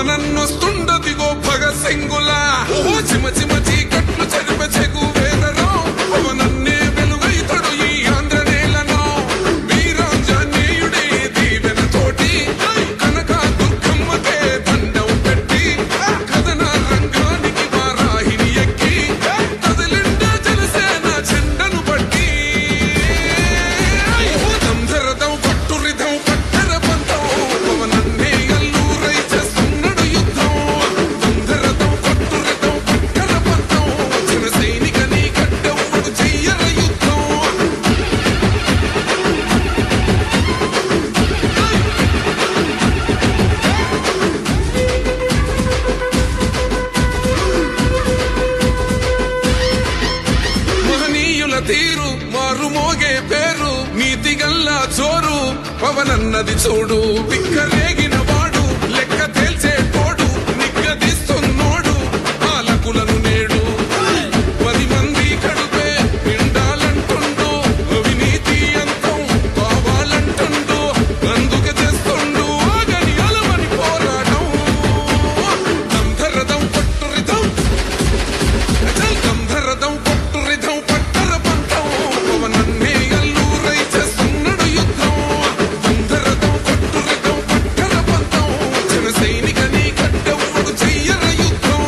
పవనన్నొస్తుండదిగో భగత్ సింగులా ఓ చిమ చిమ చీకట్లు చెరిప చెగు వేదరో పవనన్నే వెలుగైతడు ఈ ఆంధ్ర నేలను వీరాంజనేయుడే దీవెన తోటి కనక దుర్గమ్మకే దండం పెట్టి కథన రంగానికి వారాహిని ఎక్కి కదిలిండే జనసేన చెండను బట్టి దంధరదం పట్టురిదం పట్టర పంతం పవనన్నే అల్లూరై చేస్తున్నాడు యుద్ధం దంధరదం పట్టురిదం పట్టర పంతం జన సైనికని గడ్డెవ్వడు చెయ్యర యుద్ధం మహనీయుల తీరు మారు మోగే పేరు నీతి గల్లా చోరు పవనన్నది చూడు పిక్కరేగిన వాడు లెక్క తేల్చే తోడు నిగ్గదీస్తున్నోడు పాలకులను నేడు 10 మంది కడుపే నిండాలంటుండు అవినీతి అంతం కావాలంటుండు అందుకే చేస్తుండు ఆగని అలమని పోరాటం దంధరదం పట్టురిదం దంధరదం పట్టురిదం పట్టర పంతం పవనన్నే అల్లూరై చేస్తున్నాడు యుద్ధం దంధరదం పట్టురిదం పట్టర పంతం జన సైనికని గడ్డెవ్వడు చెయ్యర యుద్ధం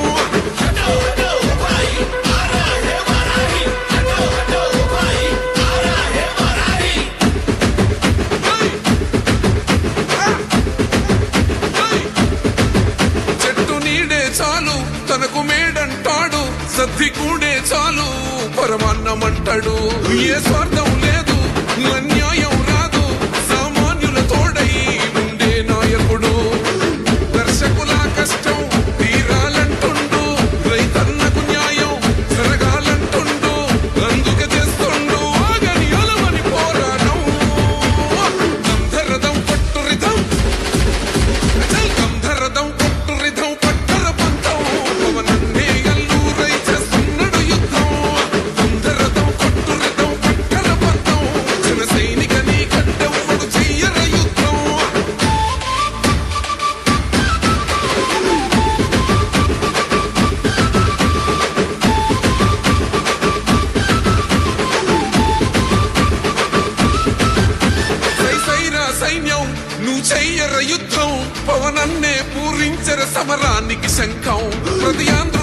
చెట్టు నీడే చాలు తనకు మేడంటాడు సద్ది కూడే చాలు పరమాన్నమంటాడు ఏ స్వార్థం లేదు అన్యాయం రాదు సామాన్యుల తోడై ఉండే నాయకుడు దర్శకుల కష్టం తీరాలంటుండు రైతన్నకు న్యాయం జరగాలంటుండు అందుకే చేస్తుండు ఆగని అలమని పోరాటం దంధరదం పట్టురిదం దంధరదం పట్టురిదం పట్టర పంతం పవనన్నే అల్లూరై చేస్తున్నాడు యుద్ధం దంధరదం పట్టురిదం పట్టర పంతం జన సైనికని గడ్డెవ్వడు చెయ్యర యుద్ధం సైరా సైన్యం నువ్వు చెయ్యర యుద్ధం పవనన్నే పూరించర సమరానికి శంఖం ప్రతి ఆంధ్ర